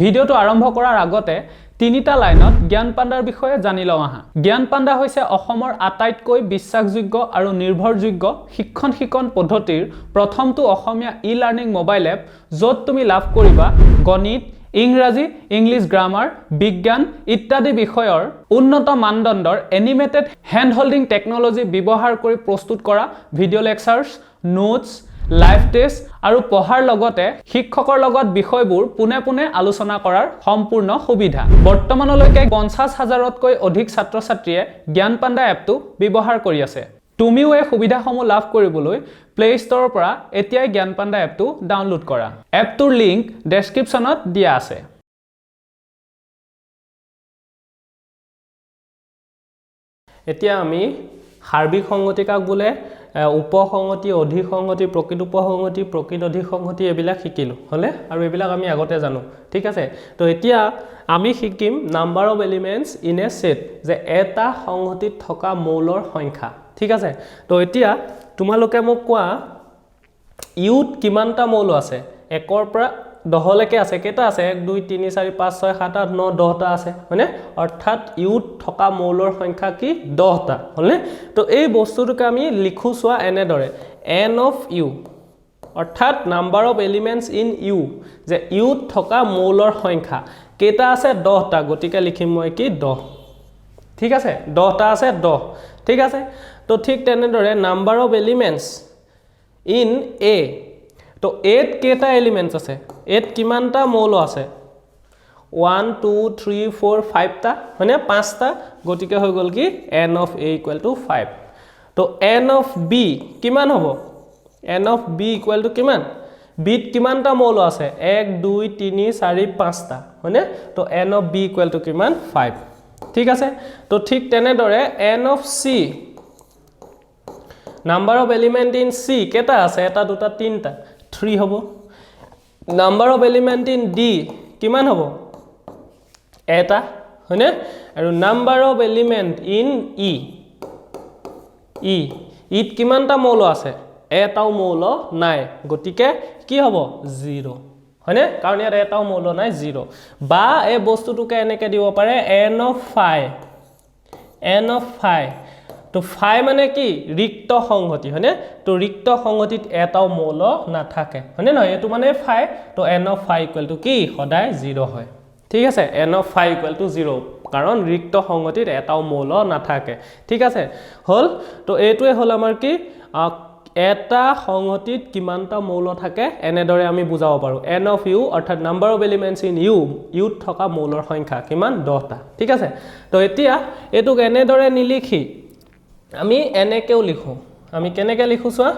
ভিডিওটো আৰম্ভ কৰাৰ আগতে তিনিটা লাইনত জ্ঞান পাণ্ডাৰ বিষয়ে জানি লওঁ আহা। জ্ঞান পাণ্ডা হৈছে অসমৰ আটাইতকৈ বিশ্বাসযোগ্য আৰু নিৰ্ভৰযোগ্য শিক্ষণ পদ্ধতিৰ প্ৰথমটো অসমীয়া ই-লাৰ্ণিং মোবাইল এপ, য'ত তুমি লাভ কৰিবা গণিত, ইংৰাজী, ইংলিছ গ্ৰামাৰ, বিজ্ঞান ইত্যাদি বিষয়ৰ উন্নত মানদণ্ডৰ এনিমেটেড হেণ্ড হোল্ডিং টেকনলজি ব্যৱহাৰ কৰি প্ৰস্তুত কৰা ভিডিঅ' লেকচাৰ্ছ, নোটছ, লাইভ টেষ্ট আৰু পঢ়াৰ লগতে শিক্ষকৰ লগত বিষয়বোৰ পুনে পুনে আলোচনা কৰাৰ সম্পূৰ্ণ সুবিধা। বৰ্তমানলৈকে 50,000তকৈ অধিক ছাত্ৰ-ছাত্ৰীয়ে জ্ঞান পাণ্ডা এপটো ব্যৱহাৰ কৰি আছে। তুমিও এই সুবিধাসমূহ লাভ কৰিবলৈ প্লে ষ্টৰৰ পৰা এতিয়াই জ্ঞান পাণ্ডা এপটো ডাউনলোড কৰা। এপটোৰ লিংক ডেছক্ৰিপশ্যনত দিয়া আছে। এতিয়া আমি সাৰ্বিক সংগতি কাক বোলে, উপসংগতি, অধিক সংগতি, প্ৰকৃত উপসংগতি, প্ৰকৃত অধিক সংগতি এইবিলাক শিকিলোঁ হলে, আৰু এইবিলাক আমি আগতে জানো। ঠিক আছে, তো এতিয়া আমি শিকিম number of elements in a set, যে এটা সংগতিত থকা মৌলৰ সংখ্যা। ঠিক আছে, তো এতিয়া তোমালোকে মোক কোৱা ইউত কিমানটা মৌল আছে? 1ৰ পৰা 10লৈকে আছে। কেইটা আছে? 1 2 3 4 5 6 7 8 9 10টা আছে হয়নে? অৰ্থাৎ ইউত থকা মৌলৰ সংখ্যা কি? 10টা হলে। তো এই বস্তুটোকে আমি লিখো চোৱা এনেদৰে, n অফ ইউ, অৰ্থাৎ number of elements in U, যে ইউত থকা মৌলৰ সংখ্যা কেইটা আছে? 10টা। গতিকে লিখিম মই কি? 10। ঠিক আছে, 10টা আছে, 10। ঠিক আছে, তো ঠিক তেনেদৰে নাম্বাৰ অফ এলিমেণ্টছ ইন এ, তো এত কেইটা এলিমেণ্টছ আছে? এত কিমানটা মৌল আছে? 1 2 3 4 5টা হয়নে? 5টা। গতিকে হৈ গ'ল কি? n of a equal to 5। তো n অফ b কিমান হ'ব? n of b equal to কিমান? বিত কিমানটা মৌল আছে? 1 2 3 4 5টা হয়নে? তো n of b equal to কিমান? 5। ঠিক আছে, তো ঠিক তেনেদৰে n of c, number of element in c কেইটা আছে? 1 2 3টা, 3 হ'ব। Number of element in d কিমান হ'ব? 1টা হয়নে? আৰু নাম্বাৰ অফ এলিমেণ্ট ইন ই, ইত কিমানটা মৌল আছে? এটাও মৌল নাই। গতিকে কি হ'ব? 0 হয়নে? কাৰণ ইয়াত এটাও মৌল নাই, 0। বা এই বস্তুটোকে এনেকৈ দিব পাৰে n অফ 5, n অফ 5, তো 5 মানে কি? ৰিক্ত সংগতি হয়নে? তো ৰিক্ত সংগতিত এটাও মৌল নাথাকে হয়নে নহয়? এইটো মানে 5, তো n অফ 5 ইকুৱেল টু কি? সদায় 0 হয়। ঠিক আছে, n অফ 5 ইকুৱেল টু 0, কাৰণ ৰিক্ত সংগতিত এটাও মৌল নাথাকে। ঠিক আছে, হ'ল। তো এইটোৱে হ'ল আমাৰ কি? এটা সংগতিত কিমানটা মৌল থাকে এনেদৰে আমি বুজাব পাৰোঁ। n অফ ইউ অৰ্থাৎ number of elements in U, ইউত থকা মৌলৰ সংখ্যা কিমান? 10টা। ঠিক আছে, তো এতিয়া এইটোক এনেদৰে নিলিখি আমি এনেকৈও লিখোঁ। আমি কেনেকৈ লিখোঁ চোৱা,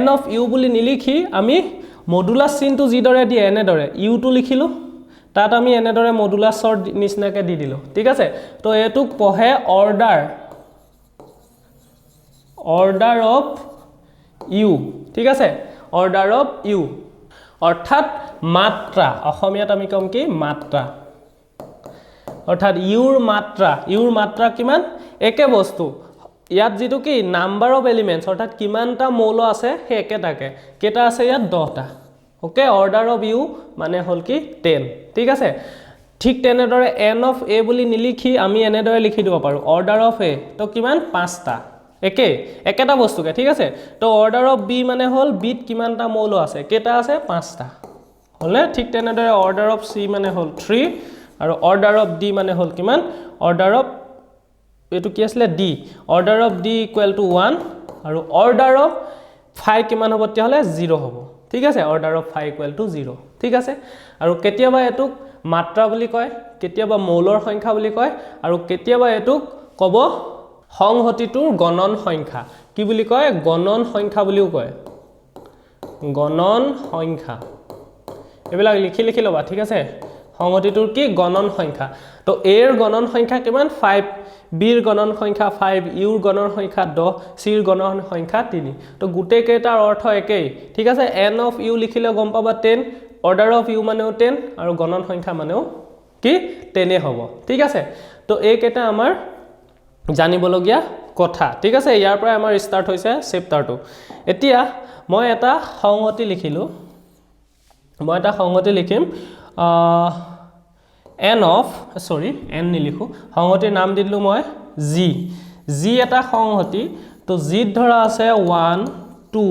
n অফ ইউ বুলি নিলিখি আমি মডুলাছ চিনটো যিদৰে দিয়ে এনেদৰে ইউটো লিখিলোঁ, তাত আমি এনেদৰে মডুলাছৰ নিচিনাকৈ দি দিলোঁ। ঠিক আছে, তো এইটোক পঢ়ে অৰ্ডাৰ অফ ইউ। ঠিক আছে, অৰ্ডাৰ অফ ইউ অৰ্থাৎ মাত্ৰা, অসমীয়াত আমি ক'ম কি? মাত্ৰা। অৰ্থাৎ ইউৰ মাত্ৰা কিমান? একে বস্তু ইয়াত যিটো কি নাম্বাৰ অফ এলিমেণ্টছ, অৰ্থাৎ কিমানটা মৌল আছে সেই একেটাকে। কেইটা আছে ইয়াত? 10টা। ওকে, অৰ্ডাৰ অফ ইউ মানে হ'ল কি? 10। ঠিক আছে, ঠিক তেনেদৰে n অফ a বুলি নিলিখি আমি এনেদৰে লিখি দিব পাৰোঁ অৰ্ডাৰ অফ a, তো কিমান? 5টা। একেটা বস্তুকে। ঠিক আছে, তো অৰ্ডাৰ অফ b মানে হ'ল বিত কিমানটা মৌল আছে? কেইটা আছে? 5টা হ'লে। ঠিক তেনেদৰে অৰ্ডাৰ অফ c মানে হ'ল 3, আৰু অৰ্ডাৰ অফ d মানে হ'ল কিমান? অৰ্ডাৰ অফ এইটো কি আছিলে? d। Order of d equal to 1, আৰু অৰ্ডাৰ অফ 5 কিমান হ'ব তেতিয়াহ'লে? 0 হ'ব। ঠিক আছে, অৰ্ডাৰ অফ 5 ইকুৱেল টু 0। ঠিক আছে, আৰু কেতিয়াবা এইটোক মাত্ৰা বুলি কয়, কেতিয়াবা মৌলৰ সংখ্যা বুলি কয়, আৰু কেতিয়াবা এইটোক ক'ব সংহতিটোৰ গণন সংখ্যা। কি বুলি কয়? গণন সংখ্যা বুলিও কয়, গণন সংখ্যা। এইবিলাক লিখি ল'বা। ঠিক আছে, সংহতিটোৰ কি? গণন সংখ্যা। তো এৰ গণন সংখ্যা কিমান? 5, বিৰ গণন সংখ্যা 5, ইউৰ গণন সংখ্যা 10, চিৰ গণন সংখ্যা 3। তো গোটেইকেইটাৰ অৰ্থ একেই। ঠিক আছে, n অফ ইউ লিখিলে গম পাবা 10, অৰ্ডাৰ অফ ইউ মানেও 10, আৰু গণন সংখ্যা মানেও কি? 10 হ'ব। ঠিক আছে, তো এইকেইটা আমাৰ জানিবলগীয়া কথা। ঠিক আছে, ইয়াৰ পৰা আমাৰ ষ্টাৰ্ট হৈছে চেপ্টাৰটো। এতিয়া মই এটা সংহতি লিখিলোঁ, মই এটা সংহতি লিখিম n of sorry n নিলিখো সংহতিৰ নাম দিলো মই g g এটা সংহতি তো g ধৰা আছে 1 2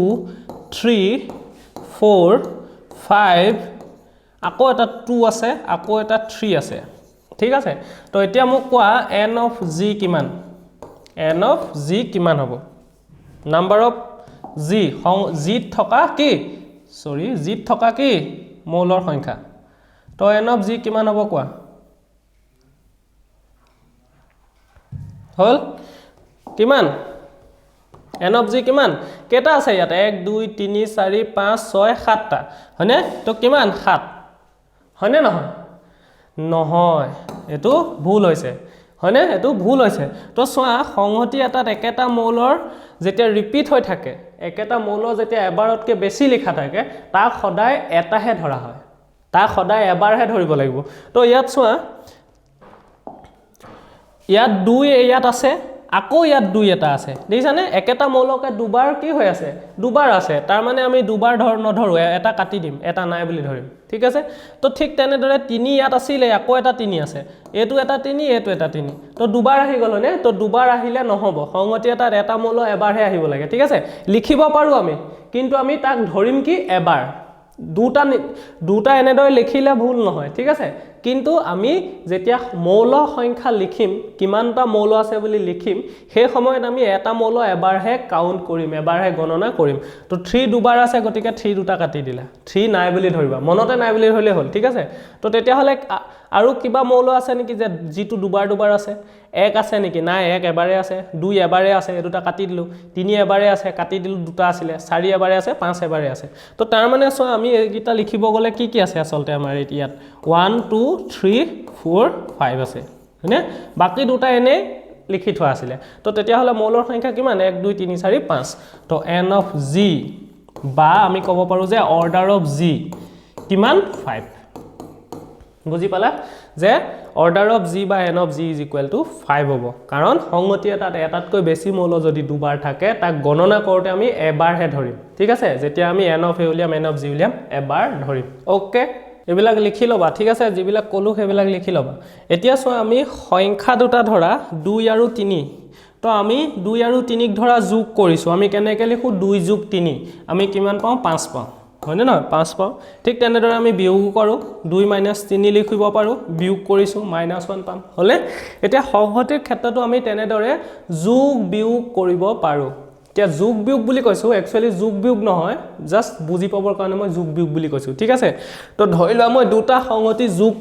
3 4 5 আকৌ এটা 2 আছে আকৌ এটা 3 আছে ঠিক আছে তো এতিয়া মোক কোৱা n of g কিমান n of g কিমান হ'ব নাম্বাৰ অফ g g থকা কি সৰি g থকা কি মৌলৰ সংখ্যা তো n of g কিমান হ'ব কোৱা হল কিমান n of g কিমান কেটা আছে ইয়াতে 1 2 3 4 5 6 7 টা হয়নে তো কিমান 7 হয়নে নহয় নহয় এটো ভুল হৈছে হয়নে এটো ভুল হৈছে তো সোয়া সংহতি এটাত একেটা মৌলৰ যেতিয়া ৰিপিট হৈ থাকে একেটা মৌলৰ যেতিয়া এবাৰতকে বেছি লিখা থাকে তাক সদায় এটাহে ধৰা হয় তাক সদায় এবাৰহে ধৰিব লাগিব তো ইয়াত সোয়া ইয়াত 2 ইয়াত আছে আকৌ ইয়াত 2 এটা আছে দেখিছানে একেটা মৌলকে দুবাৰ কি হৈ আছে দুবাৰ আছে তাৰ মানে আমি দুবাৰ নধৰো এটা কাটি দিম এটা নাই বুলি ধৰিম ঠিক আছে তো ঠিক তেনে দৰে 3 ইয়াত আছিল আকৌ এটা 3 আছে এটো এটা 3 এটো এটা 3 তো দুবাৰ আহি গল নে তো দুবাৰ আহিলে নহব সংগতি এটা মৌল এবাৰহে আহিব লাগে ঠিক আছে লিখিব পাৰো আমি কিন্তু আমি তাক ধৰিম কি এবাৰ দুটা এনেদৰে লিখিলে ভুল নহয় ঠিক আছে কিন্তু আমি যেতিয়া মৌল সংখ্যা লিখিম কিমানটা মৌল আছে বুলি লিখিম সেই সময়ত আমি এটা মৌল এবাৰহে কাউন্ট কৰিম এবাৰহে গণনা কৰিম তো 3 দুবাৰ আছে গতিকে 3 দুটা কাটি দিলা 3 নাই বুলি ধৰিবা মনতে নাই বুলি ধৰিলে হ'ল ঠিক আছে তো তেতিয়া হলে আৰু কিবা মৌল আছে নেকি যে জিটো দুবাৰ আছে 1 আছে নেকি নাই 1 এবাৰে আছে 2 এবাৰে আছে এই দুটা কাটি দিলো 3 এবাৰে আছে কাটি দিলো দুটা আছিল 4 এবাৰে আছে 5 এবাৰে আছে তো তাৰ মানে সো আমি এইটা লিখিব গলে কি আছে আসলতে আমাৰ ইয়াত 1 2 3 4 5 আছে হয়নে বাকি দুটা এনে লিখি থোৱা আছিল তো তেতিয়া হলে মৌলৰ সংখ্যা কিমান 1 2 3 4 5 তো n of g বা আমি ক'ব পাৰো যে অৰ্ডাৰ অফ g কিমান 5 বুজি পালা যে অৰ্ডাৰ অফ g বা n of g is equal to 5 হ'ব কাৰণ সংগতি এটাতকৈ বেছি মৌল যদি দুবাৰ থাকে তাক গণনা কৰোতে আমি এবাৰহে ধৰিম ঠিক আছে যেতিয়া আমি n of a উলিয়াম n of g উলিয়াম এবাৰ ধৰিম ওকে এবিলাক লিখি লবা ঠিক আছে যিবিলাক কলো হেবিলাক লিখি লবা এতিয়া সো আমি সংখ্যা দুটা ধৰা 2 আৰু 3 তো আমি 2 আৰু 3 ক ধৰা যোগ কৰিছো আমি কেনেকৈ লিখো 2 যোগ 3 আমি কিমান পাও 5 পাও হয়নে নহয় 5 পাও ঠিক তেনে দৰে আমি বিয়োগ কৰো 2 - 3 লিখিব পাৰো বিয়োগ কৰিছো -1 পাম হলে এতিয়া সংহতিৰ ক্ষেত্ৰটো আমি তেনে দৰে যোগ বিয়োগ কৰিব পাৰো এতিয়া যোগ বিয়োগ বুলি কৈছো একচুয়ালি যোগ বিয়োগ নহয় জাস্ট বুজি পাবৰ কাৰণে মই যোগ বিয়োগ বুলি কৈছো ঠিক আছে তো ধৰিলা মই দুটা সংহতি যোগ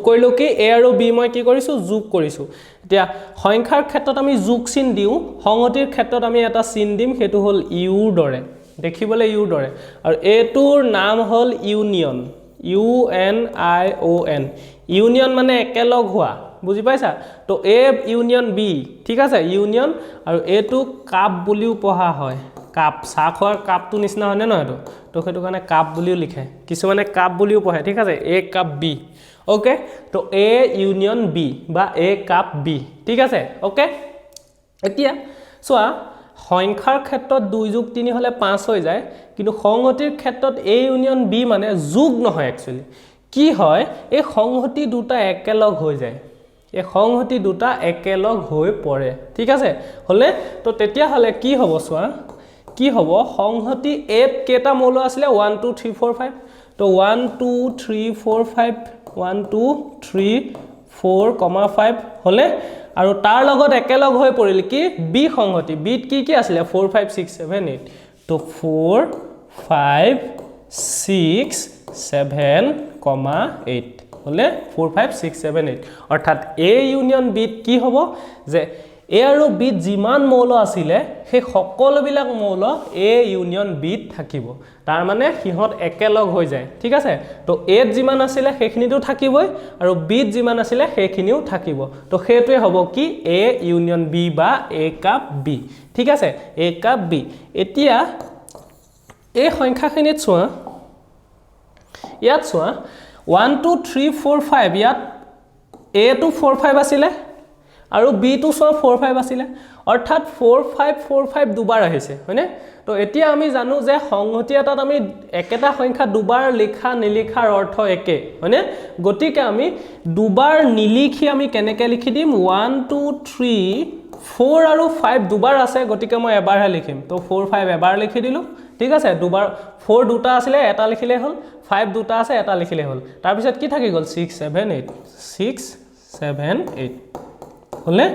কৰিলো কি a আৰু b মই কি কৰিছো যোগ কৰিছো এতিয়া সংখ্যাৰ ক্ষেত্ৰত আমি যোগ চিন দিও সংহতিৰ ক্ষেত্ৰত আমি এটা চিন দিম হেতু হল u দৰে দেখিবলে u দৰে আৰু এটোৰ নাম হল ইউনিয়ন UNION ইউনিয়ন মানে একেলগ হোৱা বুজি পাইছা তো a ইউনিয়ন b ঠিক আছে ইউনিয়ন আৰু এটো কাপ বুলিও পঢ়া হয় কাপ সাখৰ কাপটো নিচিনা হয় নহয় তো হেতু কাৰণে কাপ বুলিও লিখে কিছু মানে কাপ বুলিও পঢ়ে ঠিক আছে a কাপ b ওকে তো a ইউনিয়ন b বা a কাপ b ঠিক আছে ওকে এতিয়া সোয়া সংখ্যাৰ ক্ষেত্ৰত 2 যোগ 3 হলে 5 হৈ যায় কিন্তু সংহতিৰ ক্ষেত্ৰত a ইউনিয়ন b মানে যোগ নহয় একচুয়ালি কি হয় এই সংহতি দুটা একেলগ হৈ যায় এই সংহতি দুটা একেলগ হৈ পৰে ঠিক আছে হলে তো তেতিয়া হলে কি হ'ব সোয়া কি হ'ব সংহতি a কেটা মৌল আছিল 1 2 3 4 5 তো 1 2 3 4 5 1 2 3 4, 5 হলে আৰু তাৰ লগত একেলগ হৈ পৰিল কি b সংহতি b কি আছিল 4 5 6 7 8 তো 4 5 6 7, 8 হলে 4 5 6 7 8 অৰ্থাৎ a ইউনিয়ন b কি হ'ব যে a আৰু b যিমান মৌল আছিলে সেই সকলোবিলাক মৌল a ইউনিয়ন b থাকিব তাৰ মানে হিহত একেলগ হৈ যায় ঠিক আছে তো a যিমান আছিলে সেইখিনিটো থাকিবই আৰু b যিমান আছিলে সেইখিনিও থাকিব তো হেতুৱে হ'ব কি a ইউনিয়ন b বা a কাপ b ঠিক আছে a কাপ b এতিয়া এই সংখ্যাখিনিত চোৱা ইয়াত চোৱা 1 2 3 4 5 ইয়াত a to 4 5 আছিলে আৰু b টো সব 4 5 আছিলে অৰ্থাৎ 4 5 4 5 দুবাৰ আহিছে হয়নে তো এতিয়া আমি জানো যে সংহতি এটাত আমি একেটা সংখ্যা দুবাৰ লিখা নিলিখাৰ অৰ্থ একে হয়নে গতিকে আমি দুবাৰ নিলিখি আমি কেনেকৈ লিখি দিম 1 2 3 4 আৰু 5 দুবাৰ আছে গতিকে মই এবাৰহে লিখিম তো 4 5 এবাৰ লিখি দিলো ঠিক আছে দুবাৰ 4 দুটা আছিল এটা লিখিলে হল 5 দুটা আছে এটা লিখিলে হল তাৰ পিছত কি থাকি গল 6 7 8 6 7 8 হলে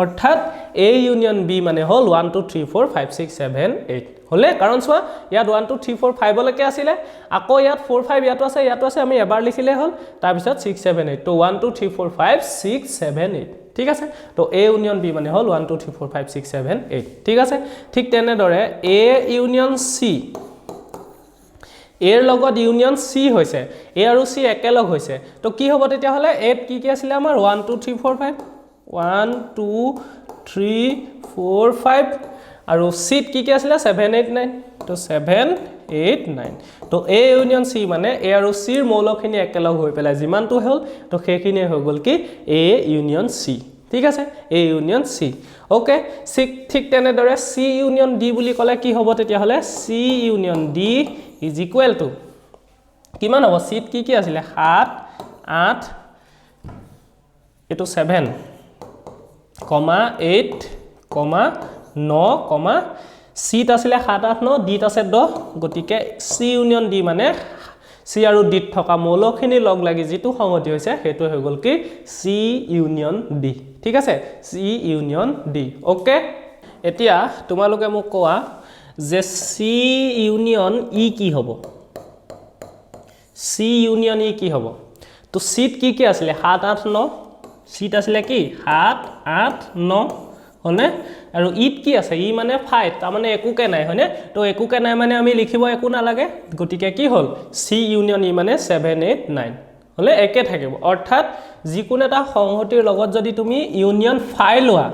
অৰ্থাৎ A ইউনিয়ন B মানে হল 1 2 3 4 5 6 7 8 হলে কাৰণ চোৱা ইয়াত 1 2 3 4 5 লৈকে আছিল আকৌ ইয়াত 4 5 ইয়াতো আছে আমি এবাৰ লিখিলে হল তাৰ পিছত 6 7 8 তো 1 2 3 4 5 6 7 8 ঠিক আছে তো A ইউনিয়ন B মানে হল 1 2 3 4 5 6 7 8 ঠিক আছে ঠিক তেনে দৰে A ইউনিয়ন C এৰ লগত ইউনিয়ন C হৈছে A আৰু C একেলগ হৈছে তো কি হ'ব তেতিয়া হলে A কি আছিল আমাৰ 1 2 3 4 5 1 2 3 4 5 আৰু C কি আছিল 7 8 9 তো 7 8 9 তো A ইউনিয়ন C মানে A আৰু C ৰ মৌলখিনি একেলগ হৈ পেলাই যিমানটো হ'ল তো সেইখিনি হৈ গল কি A ইউনিয়ন C ঠিক আছে A ইউনিয়ন C ওকে ঠিক তেনে দৰে C ইউনিয়ন D বুলি ক'লে কি হ'ব তেতিয়া হলে C union D is equal to কিমান হ'ব C কি আছিল 7 8 এটো 7 কমা 8 কমা 9 কমা C আছিল 7 8 9 D আছে 10 গতিকে C ইউনিয়ন D মানে C আৰু D থকা মৌলখিনি লগ লাগি যেটো সংহতি হৈছে হেতু হৈ গল কি C ইউনিয়ন D ঠিক আছে C ইউনিয়ন D ওকে এতিয়া তোমালোকে মোক কোৱা যে C ইউনিয়ন E কি হ'ব C ইউনিয়ন E কি হ'ব তো C কি আছিল 7 8 9 C আছিল কি 7 8 9 হনে আৰু ই কি আছে ই মানে 5 তাৰ মানে একোকে নাই হনে তো একোকে নাই মানে আমি লিখিব একো না লাগে গতিকে কি হল C ইউনিয়ন ই মানে 7 8 9 হলে একে থাকিব অৰ্থাৎ যিকোনো এটা সংহতিৰ লগত যদি তুমি ইউনিয়ন 5 লোৱা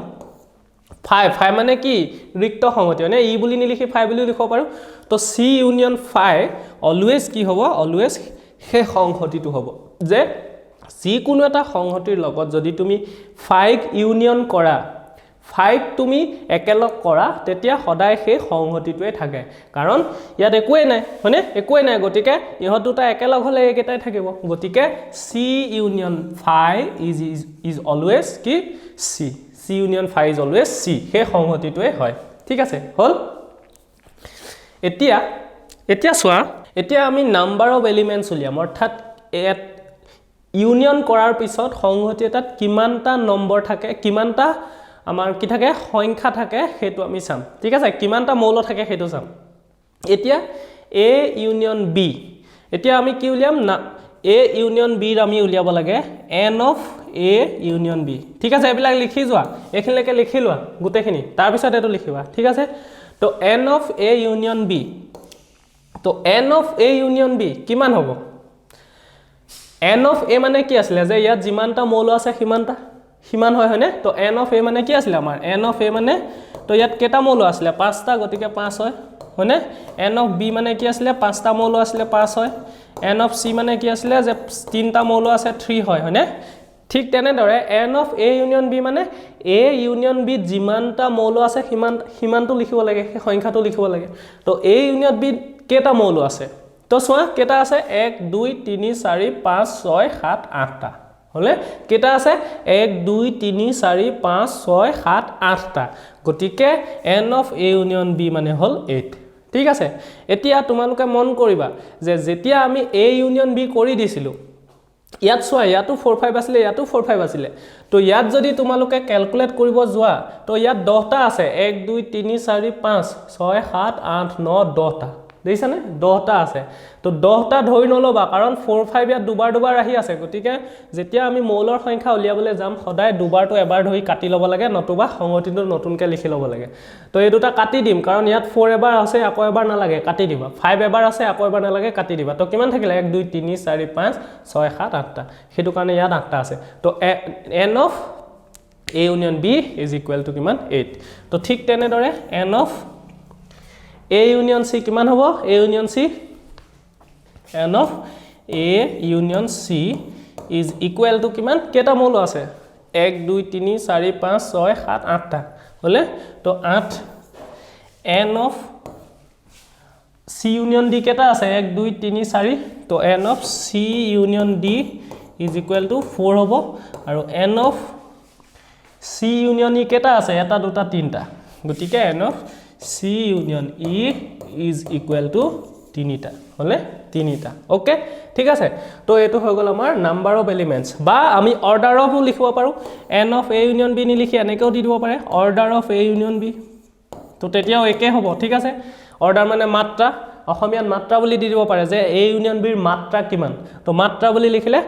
5 মানে কি ৰিক্ত সংহতি মানে ই বুলি নিলিখি 5 বুলি লিখিব পাৰো তো C ইউনিয়ন 5 অলৱেজ কি হ'ব অলৱেজ হে সংহতিটো হ'ব যে যিকোনো এটা সংহতিৰ লগত যদি তুমি 5 ইউনিয়ন কৰা 5 তুমি একেলগ কৰা তেতিয়া সদায় সেই সংহতিটোৱে থাকে কাৰণ ইয়াত একোৱে নাই হয়নে একোৱে নাই গতিকে ইহত দুটা একেলগ হলে একেটাই থাকিব গতিকে C ইউনিয়ন 5 is always কি C union 5 is always C সেই সংহতিটোৱে হয় ঠিক আছে হল এতিয়া চোৱা এতিয়া আমি নাম্বাৰ অফ এলিমেন্টস উলিয়াম অৰ্থাৎ ইউনিয়ন কৰাৰ পিছত সংহতি এটাত কিমানটা নম্বৰ থাকে কিমানটা আমাৰ কি থাকে সংখ্যা থাকে হেতু আমি চাম ঠিক আছে কিমানটা মৌল থাকে হেতু চাম এতিয়া A ইউনিয়ন B এতিয়া আমি কি উলিয়াম না A ইউনিয়ন B ৰ আমি উলিয়াব লাগে n of A union B ঠিক আছে এবিলাক লিখি যোৱা এখিনলৈকে লিখি লোৱা গুটেখিনি তাৰ পিছত এটো লিখিবা ঠিক আছে তো n of A union B তো n of A union B কিমান হ'ব n of A মানে কি আছিল যে ইয়াত যিমানটা মৌল আছে সিমান হয় হয়নে তো n of A মানে কি আছিল আমাৰ n of A মানে তো ইয়াত কেটা মৌল আছিল 5টা গতিকে 5 হয় হয়নে n of B মানে কি আছিল 5টা মৌল আছিল 5 হয় n of C মানে কি আছিল যে 3টা মৌল আছে 3 হয় হয়নে ঠিক তেনে দৰে n of A union B মানে A ইউনিয়ন B যিমানটা মৌল আছে সিমানটো লিখিব লাগে সংখ্যাটো লিখিব লাগে তো A ইউনিয়ন B কেটা মৌল আছে তো চোৱা কেটা আছে 1 2 3 4 5 6 7 8টা হলে কেটা আছে 1 2 3 4 5 6 7 8টা গতিকে n of A union B মানে হল 8 ঠিক আছে এতিয়া তোমালোকে মন কৰিবা যে যেতিয়া আমি A ইউনিয়ন B কৰি দিছিলো ইয়াত চোৱা ইয়াতো 4 5 আছিল ইয়াতো 4 5 আছিল তো ইয়াত যদি তোমালোকে ক্যালকুলেট কৰিব যোৱা তো ইয়াত 10টা আছে 1 2 3 4 5 6 7 8 9 10টা দেখিছানে 10টা আছে তো 10টা ধৰি নলবা কাৰণ 4 5 ইয়াত দুবাৰ আহি আছে গতিকে যেতিয়া আমি মৌলৰ সংখ্যা উলিয়াবলৈ যাম সদায় দুবাৰটো এবাৰ ধৰি কাটি লব লাগে নতুবা সংহতিটো নতুনকৈ লিখি লব লাগে তো এই দুটা কাটি দিম কাৰণ ইয়াত 4 এবাৰ আছে আকৌ এবাৰ নালাগে কাটি দিবা 5 এবাৰ আছে আকৌ এবাৰ নালাগে কাটি দিবা তো কিমান থাকিলে 1 2 3 4 5 6 7 8টা হেতু কাৰণে ইয়াত 8টা আছে তো n of A union B is equal to কিমান 8 তো ঠিক তেনে দৰে n of A union C কিমান হ'ব A union C n of A union C is equal to কিমান কেটা মৌল আছে 1 2 3 4 5 6 7 8টা হলে তো 8 n of c union d কেটা আছে 1 2 3 4 তো n of c union d is equal to 4 হ'ব আৰু n of c union e কেটা আছে এটা দুটা তিনটা গতিকে n of c union e is equal to 3টা হলে 3টা ওকে ঠিক আছে তো এটো হৈ গল আমাৰ নাম্বাৰ অফ এলিমেন্টস বা আমি অৰ্ডাৰ অফ লিখিব পাৰো n of a union b নি লিখি এনেকেও দি দিব পাৰে order of a union b তো তেতিয়াও একে হ'ব ঠিক আছে অৰ্ডাৰ মানে মাত্ৰা অসমীয়াত মাত্ৰা বুলি দি দিব পাৰে যে a union b ৰ মাত্ৰা কিমান তো মাত্ৰা বুলি লিখিলে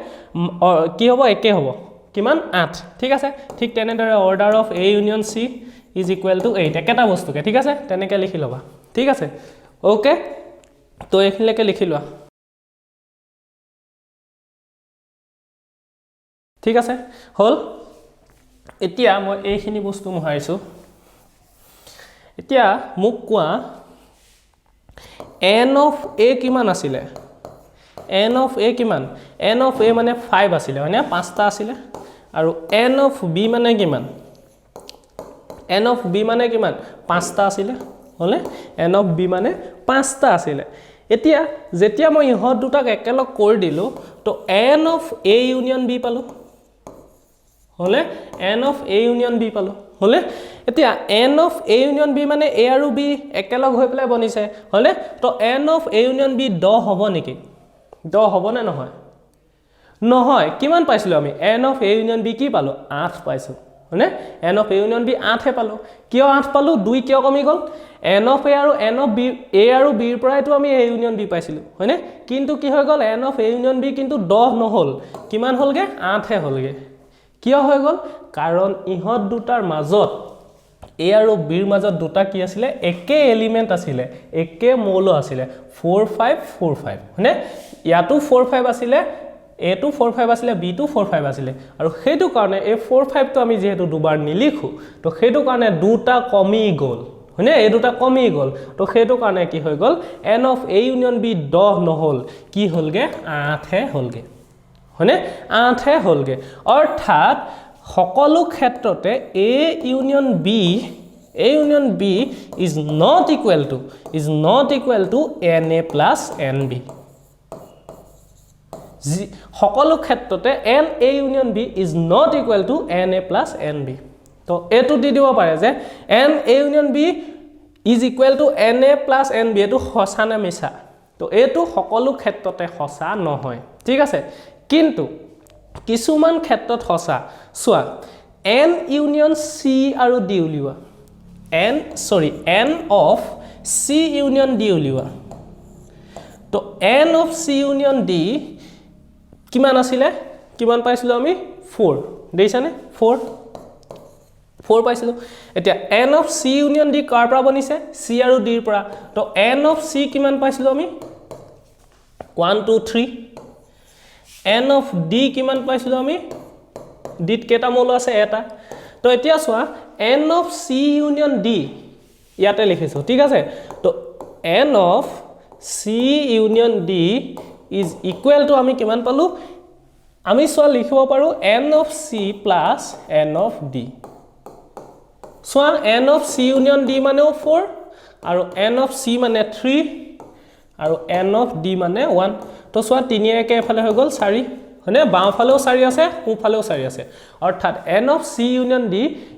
কি হ'ব একে হ'ব কিমান 8 ঠিক আছে ঠিক তেনেদৰে order of a union c is equal to 8 একেটা বস্তুকে ঠিক আছে তেনেকে লিখি লবা ঠিক আছে ওকে তো এইখিনিলৈকে লিখি লোৱা ঠিক আছে হল এতিয়া মই এইখিনি বস্তু মহাইছো এতিয়া মোক কোৱা n of a কিমান আছিল n of a কিমান n of a মানে 5 আছিল হয়নে 5টা আছিল আৰু n of b মানে কিমান n of b মানে কিমান 5টা আছিল হলে n of b মানে 5টা আছিল এতিয়া যেতিয়া মই ইহত দুটাক একেলগ কৰি দিলো তো n of a union b পালো হলে n of a union b পালো হলে এতিয়া n of a union b মানে a আৰু b একেলগ হৈ পেলাই বনিছে হলে তো n of a union b 10 হ'ব নেকি 10 হ'ব না নহয় নহয় কিমান পাইছিল আমি n of a union b কি পালো 8 পাইছো হনে n of a union b 8 হে পালো কিয় 8 পালো 2 কিয় কমি গল n of a আৰু n of b a আৰু b ৰ পৰাইতো আমি a union b পাইছিলো হয়নে কিন্তু কি হৈ গল n of a union b কিন্তু 10 নহল কিমান হলগে 8 হে হলগে কিয় হৈ গল কাৰণ ইহত দুটাৰ মাজত a আৰু b ৰ মাজত দুটা কি আছিল একে এলিমেন্ট আছিল একে মৌল আছিল 4 5 4 5 হয়নে ইয়াটো 4 5 আছিল a to 4 5 আছিল b to 4 5 আছিল আৰু হেতু কাৰণে এই 4 5 তো আমি যেহেতু দুবাৰ নিলিখো তো হেতু কাৰণে দুটা কমি গল হয়নে এই দুটা কমি গল তো হেতু কাৰণে কি হৈ গল n of a union b 10 নহল কি হলগে 8 হে হলগে হয়নে 8 হে হলগে অৰ্থাৎ সকলো ক্ষেত্ৰতে a union b is not equal to na plus nb সকলো ক্ষেত্ৰতে n a union b is not equal to na plus nb তো এটো দি দিব পাৰে যে n a union b is equal to na plus nb এটো সঁচা না মিছা তো এটো সকলো ক্ষেত্ৰতে সঁচা নহয় ঠিক আছে কিন্তু কিছুমান ক্ষেত্ৰত সঁচা সোৱা n union c আৰু d উলিওৱা n of c union d উলিওৱা তো n of c union d কিমান আছিল কিমান পাইছিল আমি 4 দেইছানে 4 পাইছিল এতিয়া n of c union d কাৰ পৰা বনিছে c আৰু d ৰ পৰা তো n of c কিমান পাইছিল আমি 1 2 3 n of d কিমান পাইছিল আমি d ত কেটা মৌল আছে এটা তো এতিয়া সোৱা n of c union d ইয়াতে লিখিছো ঠিক আছে তো n of c union d is equal to আমি কিমান পালো আমি সোৱা লিখিব পাৰো n of c plus n of d সোৱা n of c union d মানেও 4 আৰু n of c মানে 3 আৰু n of d মানে 1 তো সোৱা 3 একে এফালে হৈ গল 4 হনে বাও ফালেও 4 আছে ও ফালেও 4 আছে অৰ্থাৎ n of c union d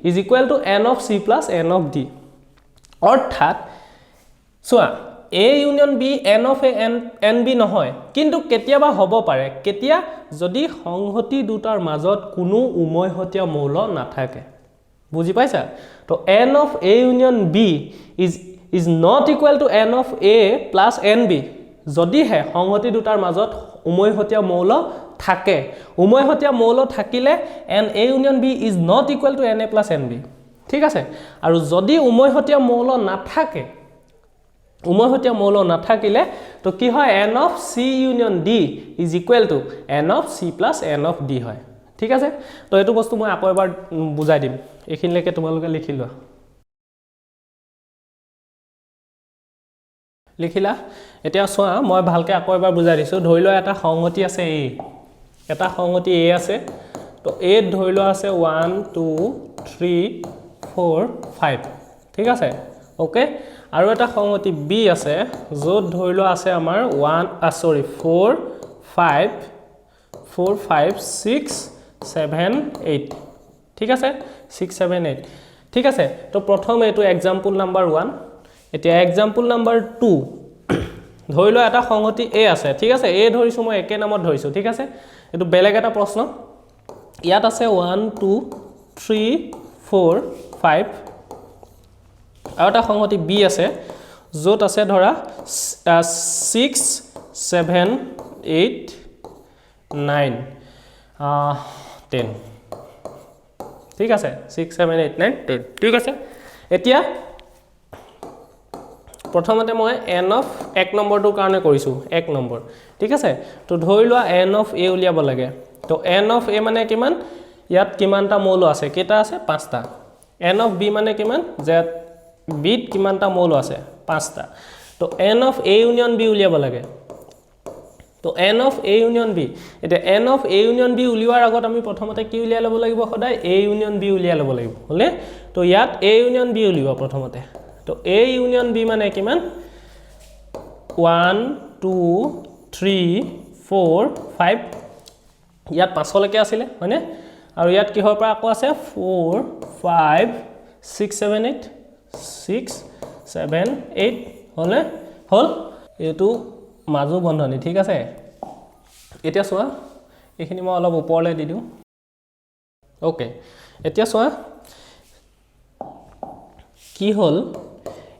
is equal to n of c plus n of d অৰ্থাৎ সোৱা a union b n of a n b নহয় কিন্তু কেতিয়াবা হ'ব পাৰে কেতিয়া যদি সংহতি দুটাৰ মাজত কোনো উমৈহতীয়া মৌল নাথাকে বুজি পাইছা তো n of a union b is not equal to n of a plus nb যদি হে সংহতি দুটাৰ মাজত উমৈহতীয়া মৌল থাকে উমৈহতীয়া মৌল থাকিলে n a union b is not equal to na plus nb ঠিক আছে আৰু যদি উমৈহতীয়া মৌল নাথাকে উমৈহতীয়া মৌল নাথাকিলে তো কি হয় n of c union d is equal to n of c plus n of d হয় ঠিক আছে তো এটো বস্তু মই আকৌ এবাৰ বুজাই দিম এখিনলৈকে তোমালোকে লিখি লোৱা লিখিলা এতিয়া সোৱা মই ভালকে আকৌ এবাৰ বুজাই দিছো ধৰি লোৱা এটা সংহতি আছে a এটা সংহতি a আছে তো তো A ধৰি লোৱা আছে 1 2 3 4 5 ঠিক আছে ওকে আৰু এটা সংহতি B আছে য'ত ধৰি লোৱা আছে আমাৰ 4 5 6 7 8 ঠিক আছে 6 7 8 ঠিক আছে তো প্ৰথম এটো एग्जांपल নাম্বাৰ 1 এতিয়া एग्जांपल নাম্বাৰ 2 ধৰি লোৱা এটা সংহতি A আছে ঠিক আছে A ধৰিছো মই একে নামত ধৰিছো ঠিক আছে এটো বেলেগ এটা প্ৰশ্ন ইয়াত আছে 1 2 3 4 5 আৰু এটা সংহতি B আছে য'ত আছে ধৰা 6 7 8 9 10 ঠিক আছে 6 7 8 9 10 ঠিক আছে এতিয়া প্ৰথমতে মই n অফ 1 নম্বৰটোৰ কাৰণে কৰিছো 1 নম্বৰ ঠিক আছে তো ধৰি লোৱা n অফ a উলিয়াব লাগে তো n অফ a মানে কিমান ইয়াত কিমানটা মৌল আছে কেটা আছে 5টা n অফ b মানে কিমান যে b ত কিমানটা মৌল আছে 5টা তো n of a union b উলিয়াব লাগে তো n of a union b এটা n of a union b উলিওৱাৰ আগত আমি প্ৰথমতে কি উলিয়া ল'ব লাগিব সদায় a ইউনিয়ন b উলিয়া ল'ব লাগিব হলে তো ইয়াত a ইউনিয়ন b উলিওৱা প্ৰথমতে তো a ইউনিয়ন b মানে কিমান 1 2 3 4 5 ইয়াত 5 লৈকে আছিল মানে আৰু ইয়াত কিহৰ পৰা আকৌ আছে 4 5 6 7 8 6 7 8 হলে হল এটো মাজু বন্ধনী ঠিক আছে এতিয়া সোয়া এখিনি মই অলপ ওপৰলে দি দিও ওকে এতিয়া সোয়া কি হল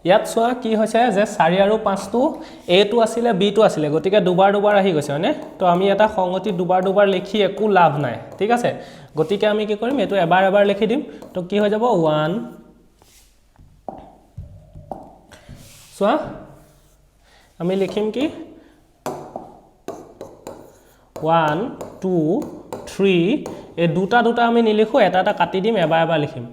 ইয়াত সোয়া কি হৈছে যে 4 আৰু 5 টো a টো আছিল b টো আছিল গতিকে দুবাৰ দুবাৰ আহি গৈছে মানে তো আমি এটা সংগতি দুবাৰ দুবাৰ লিখি একো লাভ নাই ঠিক আছে গতিকে আমি কি কৰিম এটো এবাৰ এবাৰ লিখি দিম তো কি হৈ যাব 1 সোয়া আমি লিখিম কি 1 2 3 এই দুটা দুটা আমি নিলিখো এটা এটা কাটি দিম এবাৰ এবাৰ লিখিম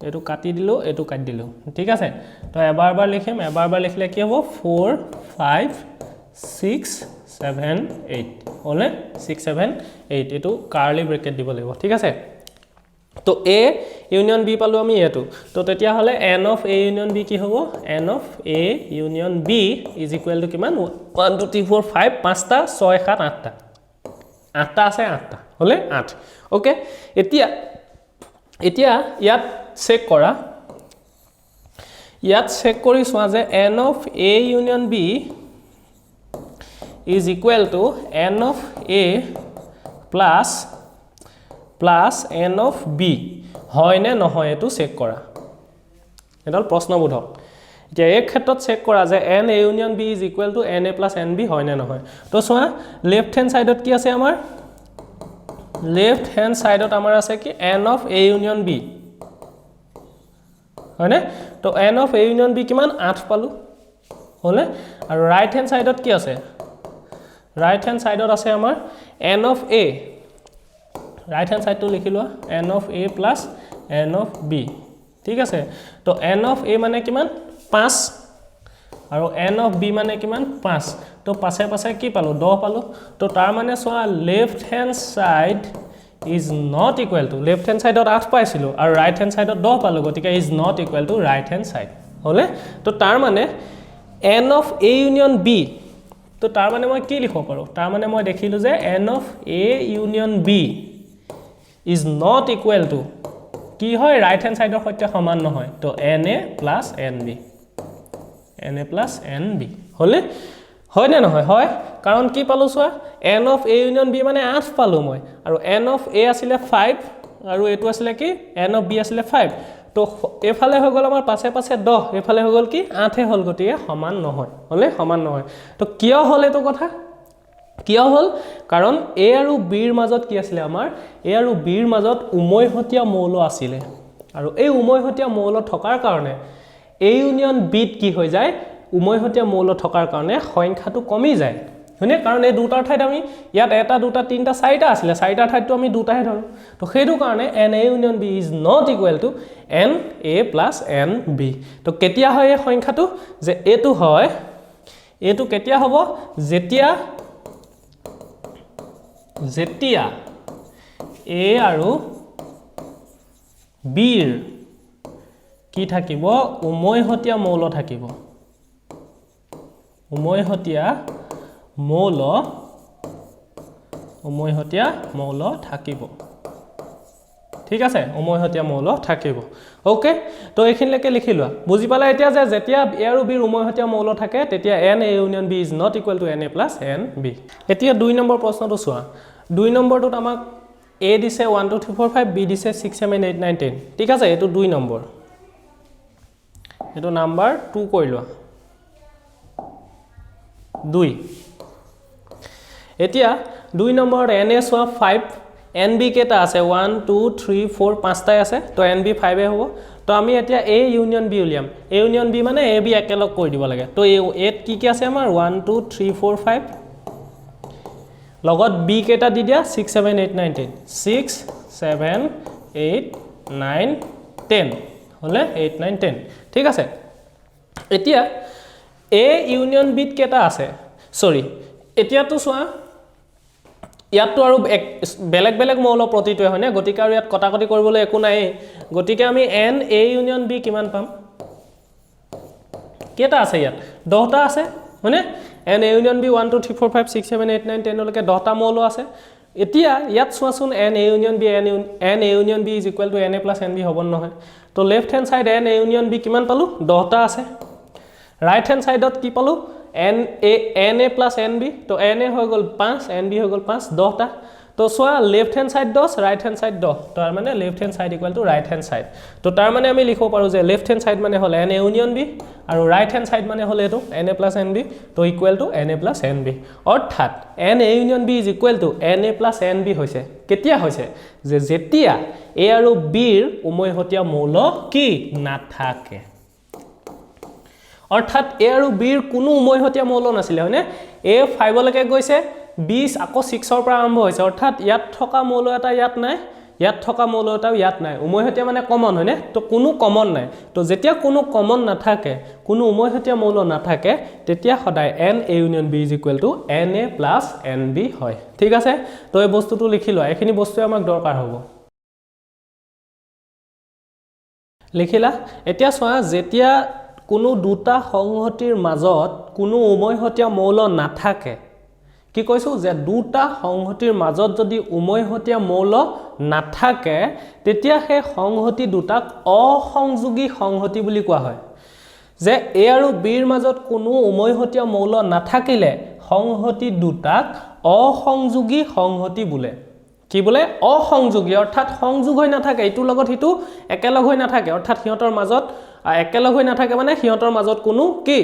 এটো কাটি দিলো এটো কাটি দিলো ঠিক আছে তো এবাৰ এবাৰ লিখিম এবাৰ এবাৰ লিখলে কি হ'ব 4 5 6 7 8 হলে 6 7 8 এটো কাৰ্লি ব্ৰেকেট দিব লাগিব ঠিক আছে তো a ইউনিয়ন b পালো আমি এটো তো তেতিয়া হলে n of a union b কি হ'ব n of a union b is equal to কিমান 1 2 3 4 5 পাঁচটা 6 7 8টা 8টা আছে 8টা হলে 8 ওকে এতিয়া ইয়াত চেক কৰা ইয়াত চেক কৰি সোৱা যে n of a union b is equal to n of a plus n of b হয় নে নহয় এটো চেক কৰা এডাল প্ৰশ্নবোধক এতিয়া এই ক্ষেত্ৰত চেক কৰা যে n a union b is equal to n a plus n b হয় নে নহয় তো সোৱা লেফট হ্যান্ড সাইডত কি আছে আমাৰ লেফট হ্যান্ড সাইডত আমাৰ আছে কি n of a union b হয়নে তো n of a union b কিমান 8 পালো হলে আৰু ৰাইট হ্যান্ড সাইডত কি আছে ৰাইট হ্যান্ড সাইডত আছে আমাৰ n of a right hand side তো লিখি লোৱা n of a plus n of b ঠিক আছে তো n অফ a মানে কিমান 5 আৰু n অফ b মানে কিমান 5 তো পাছে পাছে কি পালো 10 পালো তো তাৰ মানে সোৱা left hand side is not equal to left hand side 8 পাইছিলো আৰু right hand side 10 পালো গতিকে is not equal to right hand side হলে তো তাৰ মানে n of a union b তো তাৰ মানে মই কি লিখিব পাৰো তাৰ মানে মই দেখিলো যে n of a union b is not equal to কি হয় right hand side সৈতে সমান নহয় তো na plus nb হলে হয় না নহয় হয় কাৰণ কি পালো সোৱা n of a union b মানে 8 পালো মই আৰু n of a আছিল 5 আৰু এটো আছিল কি n of b আছিল 5 তো এফালে হৈ গল আমাৰ পাছে পাছে 10 এফালে হৈ গল কি 8 হে হল গটিয়ে সমান নহয় হলে সমান নহয় তো কিয় হল এটো কথা কিয় হল কাৰণ a আৰু b ৰ মাজত কি আছিল আমাৰ a আৰু b ৰ মাজত উমৈহতীয়া মৌল আছিল আৰু এই উমৈহতীয়া মৌল থকাৰ কাৰণে a ইউনিয়ন b ত কি হৈ যায় উমৈহতীয়া মৌল থকাৰ কাৰণে সংখ্যাটো কমি যায় হয়নে কাৰণ এই দুটাৰ ঠাইত আমি ইয়াত এটা দুটা তিনটা চাৰিটা আছিল চাৰিটা ঠাইতটো আমি দুটাহে ধৰো তো সেইটো কাৰণে n a union b is not equal to n a plus n b তো কেতিয়া হয় এই সংখ্যাটো যে এটো হয় এটো কেতিয়া হ'ব যেতিয়া যেতিয়া A আৰু B ৰ কি থাকিব উমৈহতীয়া মৌল থাকিব উমৈহতীয়া মৌল থাকিব ঠিক আছে উমৈহতীয়া মৌল থাকিব ওকে তো এইখিনিলৈকে লিখি লোৱা বুজি পালা এতিয়া যে যেতিয়া A আৰু B ৰ উমৈহতীয়া মৌল থাকে তেতিয়া NA union B is not equal to NA plus NB এতিয়া 2 নম্বৰ প্ৰশ্নটো চোৱা 2 নম্বৰটোত আমাক A দিছে 1 2 3 4 5 B দিছে 6 7 8 9 10 ঠিক আছে এটো 2 নম্বৰ এটো নাম্বাৰ 2 কৰি লোৱা 2 এতিয়া 2 নম্বৰত NA সোৱা 5 NB কেটা আছে 1 2 3 4 5টাই আছে তো NB 5 এ হ'ব তো আমি এতিয়া A ইউনিয়ন B উলিয়াম A ইউনিয়ন B মানে AB একেলগ কৰি দিব লাগে তো A কি কি আছে আমাৰ 1 2 3 4 5 লগত B কেটা দি দিয়া 6 7 8 9 10 6 7 8 9 10 হলে 8 9 10 ঠিক আছে এতিয়া A ইউনিয়ন B কেটা আছে সৰি এতিয়া তো সোৱা ইয়াতো আৰু বেলেগ বেলেগ মৌল প্ৰতিটোৱে হয়নে গতিকে আৰু ইয়াত কটাকটি কৰিবলৈ একো নাই গতিকে আমি N A ইউনিয়ন B কিমান পাম কেটা আছে ইয়াত 10টা আছে হয়নে N A ইউনিয়ন B 1 2 3 4 5 6 7 8 9 10 লৈকে 10টা মৌল আছে এতিয়া ইয়াত চোৱাচোন N A union B N A union B is equal to NA plus NB হ'ব নহয় তো left hand side N A union B কিমান পালো 10টা আছে রাইট হ্যান্ড সাইডত কি পালো NA plus NB তো NA হৈ গল 5 NB হৈ গল 5 10টা তো সোয়া left hand side 10 right hand side 10 তো মানে left hand side equal to right hand side তো তার মানে আমি লিখব পাৰো যে লেফট হ্যান্ড সাইড মানে হল NA ইউনিয়ন B আৰু রাইট হ্যান্ড সাইড মানে হল এটো NA plus NB তো equal to NA plus NB অর্থাৎ NA union B is equal to NA plus NB হৈছে কেতিয়া হৈছে যে যেতিয়া A আৰু B ৰ উমৈহতীয়া মৌল কি নাথাকে অৰ্থাৎ A আৰু B ৰ কোনো উমৈহতীয়া মৌল নাছিলে হয়নে A 5 লৈকে গৈছে 20 আকৌ 6 ৰ পৰা আৰম্ভ হৈছে অৰ্থাৎ ইয়াত থকা মৌল এটা ইয়াত নাই ইয়াত থকা মৌল এটাও ইয়াত নাই উমৈহতীয়া মানে কমন হয়নে তো কোনো কমন নাই তো যেতিয়া কোনো কমন নাথাকে কোনো উমৈহতীয়া মৌল নাথাকে তেতিয়া সদায় N A union B is equal to NA plus NB হয় ঠিক আছে তো এই বস্তুটো লিখি লোৱা এখিনি বস্তু আমাক দৰকাৰ হ'ব লিখিলা এতিয়া চোৱা যেতিয়া কোনো দুটা সংহতিৰ মাজত কোনো উমৈহতীয়া মৌল নাথাকে কি কৈছো যে দুটা সংহতিৰ মাজত যদি উমৈহতীয়া মৌল নাথাকে তেতিয়া হে সংহতি দুটাক অসংযোগী সংহতি বুলি কোৱা হয় যে A আৰু B ৰ মাজত কোনো উমৈহতীয়া মৌল নাথাকিলে সংহতি দুটাক অসংযোগী সংহতি বোলে কি বোলে অসংযোগী অৰ্থাৎ সংযোগ হৈ নাথাকে ইটো লগত হিটো একেলগ হৈ নাথাকে অৰ্থাৎ হিয়তৰ মাজত একেলগ হৈ নাথাকে মানে হিয়তৰ মাজত কোনো কি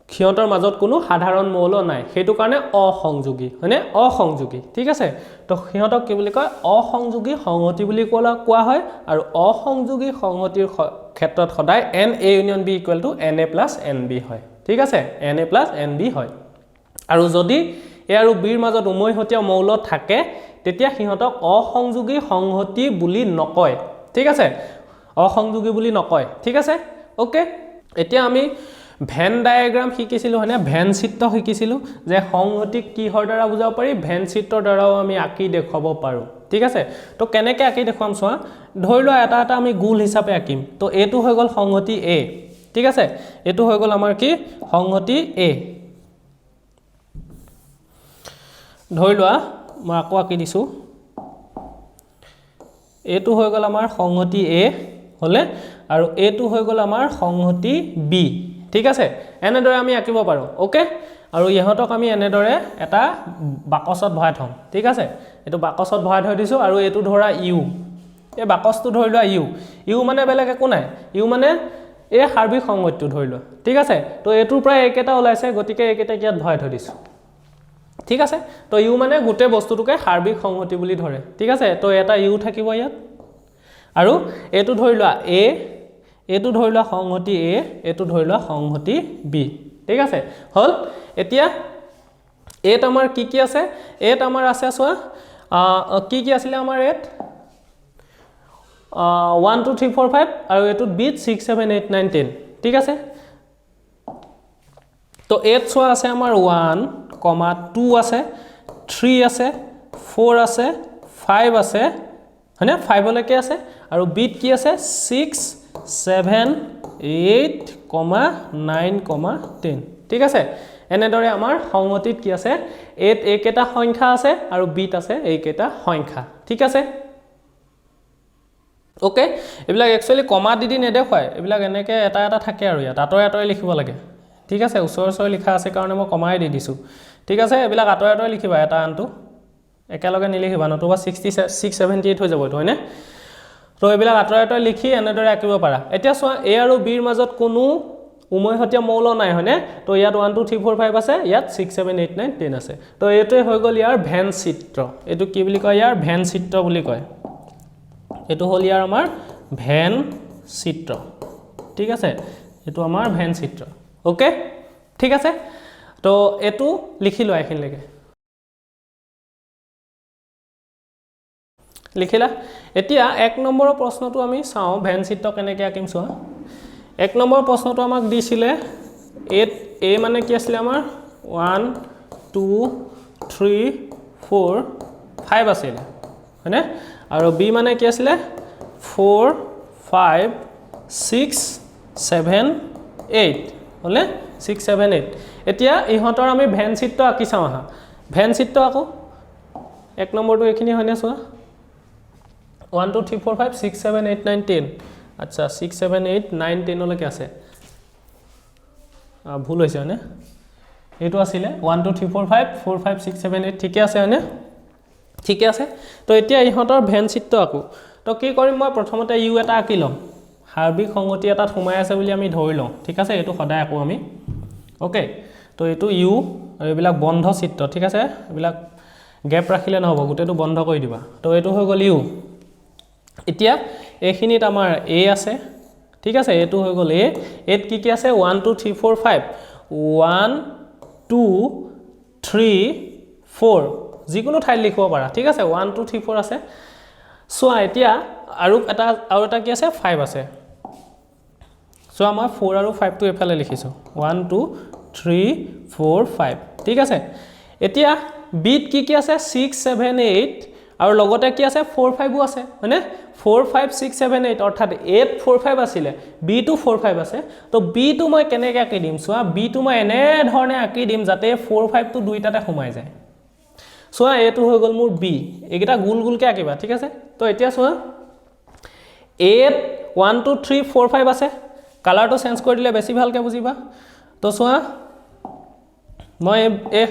হিয়তৰ মাজত কোনো সাধাৰণ মৌল নাই হেতু কাৰণে অসংযোগী হয়নে অসংযোগী ঠিক আছে তো হিয়তক কি বুলি কয় অসংযোগী সংহতি বুলি কোৱা হয় আৰু অসংযোগী সংহতিৰ ক্ষেত্ৰত সদায় N A union B equal to NA plus NB হয় ঠিক আছে NA plus NB হয় আৰু যদি A আৰু B ৰ মাজত উমৈহতীয়া মৌল থাকে তেতিয়া হিয়তক অসংযোগী সংহতি বুলি নকয় ঠিক আছে অসংযোগী বুলি নকয় ঠিক আছে ওকে এতিয়া আমি ভেন ডায়াগ্ৰাম শিকিছিলো হয়নে ভেন চিত্ৰ শিকিছিলো যে সংহতিক কিহৰ দ্বাৰা বুজাব পাৰি ভেন চিত্ৰৰ দ্বাৰাও আমি আঁকি দেখাব পাৰো ঠিক আছে তো কেনেকৈ আঁকি দেখাম চোৱা ধৰি লোৱা এটা এটা আমি গোল হিচাপে আঁকিম তো এটো হৈ গল সংহতি A ঠিক আছে এটো হৈ গল আমাৰ কি সংহতি A ধৰি লোৱা মই আকৌ আঁকি দিছো এটো হৈ গল আমাৰ সংহতি A হলে আৰু এটো হৈ গল আমাৰ সংহতি B ঠিক আছে এনেদৰে আমি আঁকিব পাৰো ওকে আৰু ইহতক আমি এনেদৰে এটা বাকসত ভৰাই থম ঠিক আছে এটো বাকসত ভৰাই থৈ দিছো আৰু এটো ধৰা U এই বাকসটো ধৰি লোৱা U মানে বেলেগ একো নাই U মানে এই সাৰ্বিক সংহতিটো ধৰি লোৱা ঠিক আছে তো এটোৰ প্ৰায় একেটা ওলাইছে গতিকে একেটা ইয়াত ভৰাই থৈ দিছো ঠিক আছে তো U মানে গুটে বস্তুটোকে সাৰ্বিক সংহতি বুলি ধৰে ঠিক আছে তো এটা U থাকিব ইয়াত আৰু এটো ধৰি লোৱা A এটো ধৰি লোৱা সংহতি A এটো ধৰি লোৱা সংহতি B ঠিক আছে হল এতিয়া এত আমাৰ কি আছে এত আমাৰ আছে সোৱা কি আছিল আমাৰ এত 1 2 3 4 5 আৰু এটো B 6 7 8 9 10 ঠিক আছে তো এত সোৱা আছে আমাৰ 1, 2 আছে 3 আছে 4 আছে 5 আছে হয়নে 5 লৈকে আছে আৰু বিট কি আছে 6 7 8, 9, 10 ঠিক আছে এনেদৰে আমাৰ সংহতিত কি আছে এইকেইটা সংখ্যা আছে আৰু বিট আছে এইকেইটা সংখ্যা ঠিক আছে ওকে এবিলাক একচুয়ালি কমা দি নেদেখুৱায় এবিলাক এনেকে এটা এটা থাকে আৰু ইয়াত আতৰে লিখিব লাগে ঠিক আছে ওচৰ লিখা আছে কাৰণে মই কমাই দি দিছো ঠিক আছে এবিলাক আতৰে লিখিবা এটা আনটো একেলগে নিলিখিবা নতুবা 66 78 হৈ যাব এটো হয়নে তো এবিলাক আতৰে লিখি এনেদৰে আঁকিব পাৰা এতিয়া চোৱা a আৰু b ৰ মাজত কোনো উমৈহতীয়া মৌল নাই হয়নে তো ইয়াত 1 2 3 4 5 আছে ইয়াত 6 7 8 9 10 আছে তো এটোই হৈ গল ইয়াৰ ভেন চিত্ৰ এটো কি বুলি কয় ইয়াৰ ভেন চিত্ৰ বুলি কয় এটো হল ইয়াৰ আমাৰ ভেন চিত্ৰ ঠিক আছে এটো আমাৰ ভেন চিত্ৰ ওকে ঠিক আছে তো এটো লিখিলো এখিনলৈকে লিখিলা এতিয়া 1 নম্বৰৰ প্ৰশ্নটো আমি চাও ভেন চিত্ৰ কেনেকৈ আঁকিম চোৱা 1 নম্বৰ প্ৰশ্নটো আমাক দিছিলে a মানে কি আছিল আমাৰ 1 2 3 4 5 আছিল হয়নে আৰু b মানে কি আছিল 4 5 6 7 8 হলে 6 7 8 এতিয়া ইহঁতৰ আমি ভেন চিত্ৰ আঁকি চাও আহা ভেন চিত্ৰ আকো 1 নম্বৰটো এখিনি হয়নে চোৱা 1 2 3 4 5 6 7 8 9 10 আচ্ছা 6 7 8 9 10 লৈকে আছে ভুল হৈছে হয়নে এটো আছিল 1 2 3 4 5 4 5 6 7 8 ঠিকে আছে হয়নে ঠিকে আছে তো এতিয়া ইহঁতৰ ভেন চিত্ৰ আকো তো কি কৰিম মই প্ৰথমতে ইউ এটা আঁকি লম হাৰ্বিক সংগতি এটা সোমাই আছে বুলি আমি ধৰি লওঁ ঠিক আছে এটো সদায় আকো আমি ওকে তো এটো ইউ আৰু এবিলাক বন্ধ চিত্ৰ ঠিক আছে এবিলাক গ্যাপ ৰাখিলে নহব গুটেটো বন্ধ কৰি দিবা তো এটো হৈ গল ইউ এতিয়া এখিনিত আমাৰ a আছে ঠিক আছে এটো হৈ গল a এত কি আছে 1 2 3 4 5 1 2 3 4 যিকোনো ঠাই লিখিব পাৰা ঠিক আছে 1 2 3 4 আছে সোয়া এতিয়া আৰু এটা কি আছে 5 আছে সোয়া মই 4 আৰু 5 টো এফালে লিখিছো 1 2 3 4 5 ঠিক আছে এতিয়া বিট কি আছে 6 7 8 আৰু লগতে কি আছে 4 5 ও আছে মানে 4 5 6 7 8 অৰ্থাৎ 8 4 5 আছিল b2 4 5 আছে তো b2 মই কেনেকৈ আঁকি দিম সোয়া b2 মই এনে ধৰণে আঁকি দিম যাতে 4 5 টো দুইটাতে সোমাই যায় সোয়া এটো হৈ গল মোৰ b একিটা গুল গুলকে আঁকিবা ঠিক আছে তো এতিয়া সোয়া 8 1 2 3 4 5 আছে কালাৰটো চেঞ্জ কৰি দিলে বেছি ভালকে বুজিবা তো সোয়া মই এই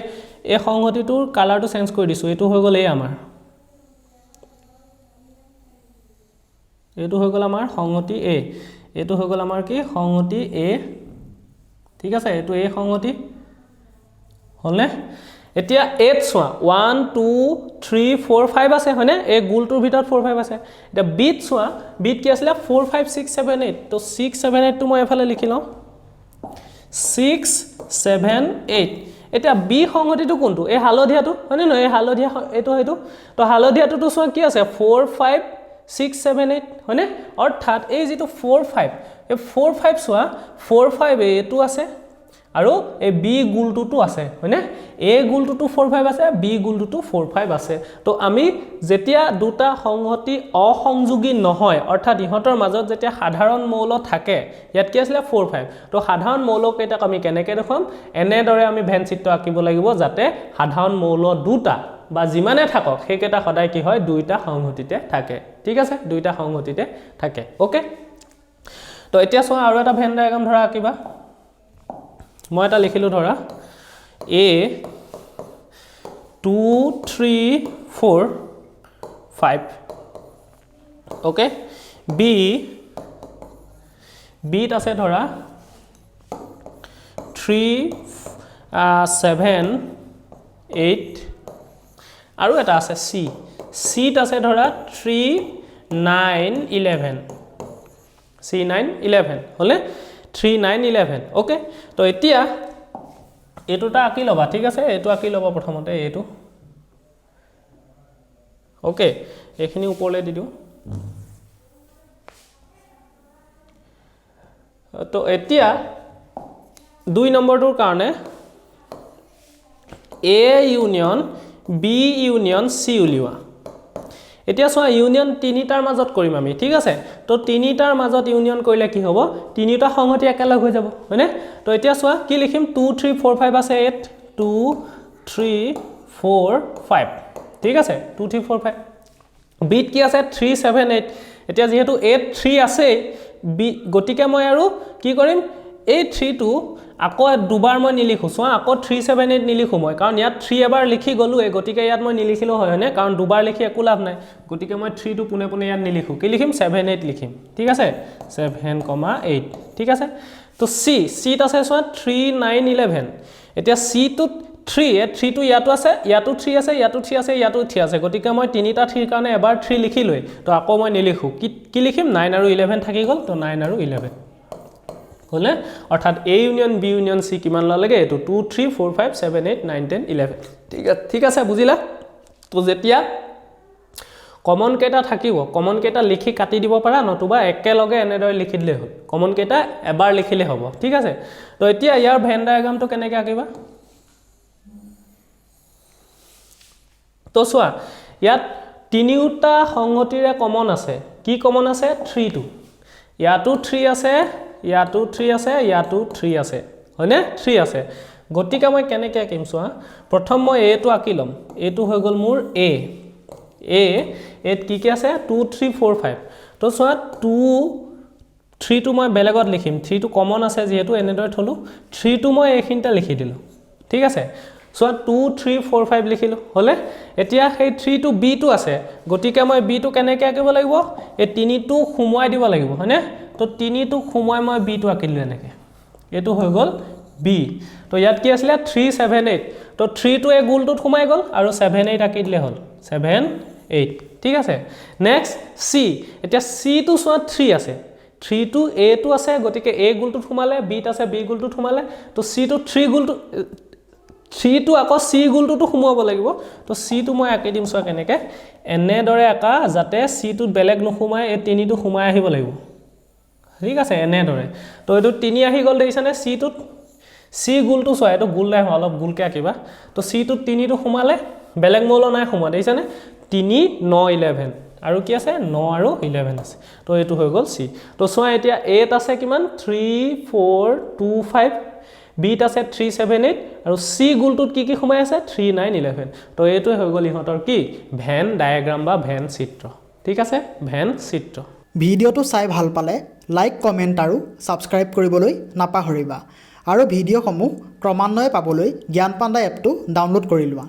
সংহতিটোৰ কালাৰটো চেঞ্জ কৰি দিছো এটো হৈ গল এই আমাৰ এটো হৈ গল আমাৰ সংহতি a এটো হৈ গল আমাৰ কি সংহতি a ঠিক আছে এটো a সংহতি হলনে এতিয়া 8 সোয়া 1 2 3 4 5 আছে হয়নে এই গুলটোৰ ভিতৰত 4 5 আছে এটা বিট সোয়া বিট কি আছিল 4 5 6 7 8 তো 6 7 8 টো মই এফালে লিখি লওঁ 6 7 8 এটা বি সংহতিটো কোনটো এই হালধিয়াটো হয়নে ন এই হালধিয়া এটো হেতু তো হালধিয়াটো তো সোয়া কি আছে 4 5 6 7 8 হয়নে অৰ্থাৎ এই যেটো 4 5 এই 4 5 সোয়া 4 5 এটো আছে আৰু এই বি গুলটোটো আছে হয়নে এ গুলটোটো 4 5 আছে বি গুলটোটো 4 5 আছে তো আমি যেতিয়া দুটা সংহতি অসংযোগী নহয় অৰ্থাৎ ইহঁতৰ মাজত যেতিয়া সাধাৰণ মৌল থাকে ইয়াত কি আছিল 4 5 তো সাধাৰণ মৌল কেইটাক আমি কেনেকৈ দেখুৱাম এনেদৰে আমি ভেন চিত্ৰ আঁকিব লাগিব যাতে সাধাৰণ মৌল দুটা বা যিমানে থাকক সেইকেইটা সদায় কি হয় দুইটা সংহতিতে থাকে ঠিক আছে দুইটা সংহতিতে থাকে ওকে তো এতিয়া চোৱা আৰু এটা ভেন ডায়াগ্ৰাম ধৰা আঁকিবা মই এটা লিখিলো ধৰা a 2 3 4 5 ওকে b ত আছে ধৰা 3 7 8 আৰু এটা আছে c ত আছে ধৰা 3 9 11 c 9 11 হলে 3 9 11 ওকে তো এতিয়া এটোটা আঁকি লবা ঠিক আছে এটো আঁকি লবা প্ৰথমতে এটো ওকে এখিনি ওপৰলে দি দিও তো এতিয়া 2 নম্বৰটোৰ কাৰণে a union B union C উলিওৱা এতিয়া চোৱা ইউনিয়ন তিনিটাৰ মাজত কৰিম আমি ঠিক আছে তো তিনিটাৰ মাজত ইউনিয়ন কৰিলে কি হ'ব তিনিটা সংহতি একেলগ হৈ যাব হয়নে তো এতিয়া চোৱা কি লিখিম 2 3 4 5 আছে 8 2 3 4 5 ঠিক আছে 2 3 4 5 বিট কি আছে 3 7 8 এতিয়া যেহেতু 8 3 আছে বি গতিকে মই আৰু কি কৰিম এই 3 টো আকৌ দুবাৰ মই নিলিখো চোৱা আকৌ 378 নিলিখো মই কাৰণ ইয়াত 3 এবাৰ লিখি গলো এই গতিকে ইয়াত মই নিলিখিলো হয় হয়নে কাৰণ দুবাৰ লিখি একো লাভ নাই গতিকে মই 3 টো পুনে পুনে ইয়াত নিলিখো কি লিখিম 78 লিখিম ঠিক আছে 7,8 ঠিক আছে তো সি সি ত আছে চোৱা 3 9 11 এতিয়া সি টো 3 টো ইয়াতো আছে ইয়াতো 3 আছে ইয়াতো 3 আছে ইয়াতো 3 আছে গতিকে মই তিনিটা 3 কাৰণে এবাৰ 3 লিখিলৈ তো আকৌ মই নিলিখো কি লিখিম 9 আৰু 11 থাকি গল তো 9 আৰু 11 হলে অৰ্থাৎ A union B union C কিমান লাগে এটো 2 3 4 5 7 8 9 10 11 ঠিক আছে বুজিলা তো যেতিয়া কমন কেটা থাকিব কমন কেটা লিখি কাটি দিব পাৰা নতুবা একেলগে এনেদৰে লিখি দিলে হ'ল কমন কেটা এবাৰ লিখিলে হ'ব ঠিক আছে তো এতিয়া ইয়াৰ ভেন ডায়াগ্ৰামটো কেনেকৈ আঁকিবা তো চোৱা ইয়াত তিনিটা সংহতিৰে কমন আছে কি কমন আছে 3 টো ইয়াতো 3 আছে ইয়াতো 3 আছে ইয়াতো 3 আছে হয়নে 3 আছে গতিকে মই কেনেকৈ আঁকিম চোৱা প্ৰথম মই a টো আঁকি লম এটো হৈ গল মোৰ a এত কি আছে 2 3 4 5 তো চোৱা 2 3 টো মই বেলেগত লিখিম 3 টো কমন আছে যেহেতু এনেদৰে থলো 3 টো মই এইখিনটা লিখি দিলো ঠিক আছে সো 2 3 4 5 লিখিলো হলে এতিয়া সেই 3 টো b টো আছে গতিকে মই b টো কেনেকৈ আঁকিব লাগিব এই 3 টো খুমুৱাই দিব লাগিব হয়নে তো 3 টো খুমুৱাই মই b টো আঁকিলো এনেকৈ এটো হৈ গল b তো ইয়াত কি আছিল 3 7 8 তো 3 টো এই গোলটোত খুমাই গল আৰু 7 8 আঁকি দিলে হল 7 8 ঠিক আছে নেক্সট c এতিয়া c টো সোৱা 3 আছে 3 টো a টো আছে গতিকে a গোলটোত খুমালে b ত আছে b গোলটোত খুমালে তো c টো 3 গোলটো 3 টো আকৌ c গোলটোত খুমাব লাগিব তো c টো মই আঁকি দিম সোৱা কেনেকৈ এনেদৰে আঁকা যাতে c টো বেলেগ নখুমায় এই 3 টো খুমাই আহিব লাগিব ঠিক আছে এনেদৰে তো এটো 3 আহি গল দেইছানে c টো c গোলটো সোৱা এটো গোল নাই অলপ গোলকে আঁকিবা তো c টো 3 টো খুমালে বেলেগ মৌল নাই খুমা দেইছানে 3 9 11 আৰু কি আছে 9 আৰু 11 আছে তো এটো হৈ গল c তো সোৱা এতিয়া a ত আছে কিমান 3 4 2 5 b ত আছে 3 7 8 আৰু c গোলটোত কি খুমাই আছে 3 9 11 তো এটো হৈ গল ইহতৰ কি ভেন ডায়াগ্ৰাম বা ভেন চিত্ৰ ঠিক আছে ভেন চিত্ৰ ভিডিওটো চাই ভাল পালে লাইক কমেন্ট আৰু সাবস্ক্ৰাইব কৰিবলৈ নাপাহৰিবা আৰু ভিডিওসমূহ ক্ৰমান্বয়ে পাবলৈ জ্ঞান পাণ্ডা এপটো ডাউনলোড কৰি লোৱা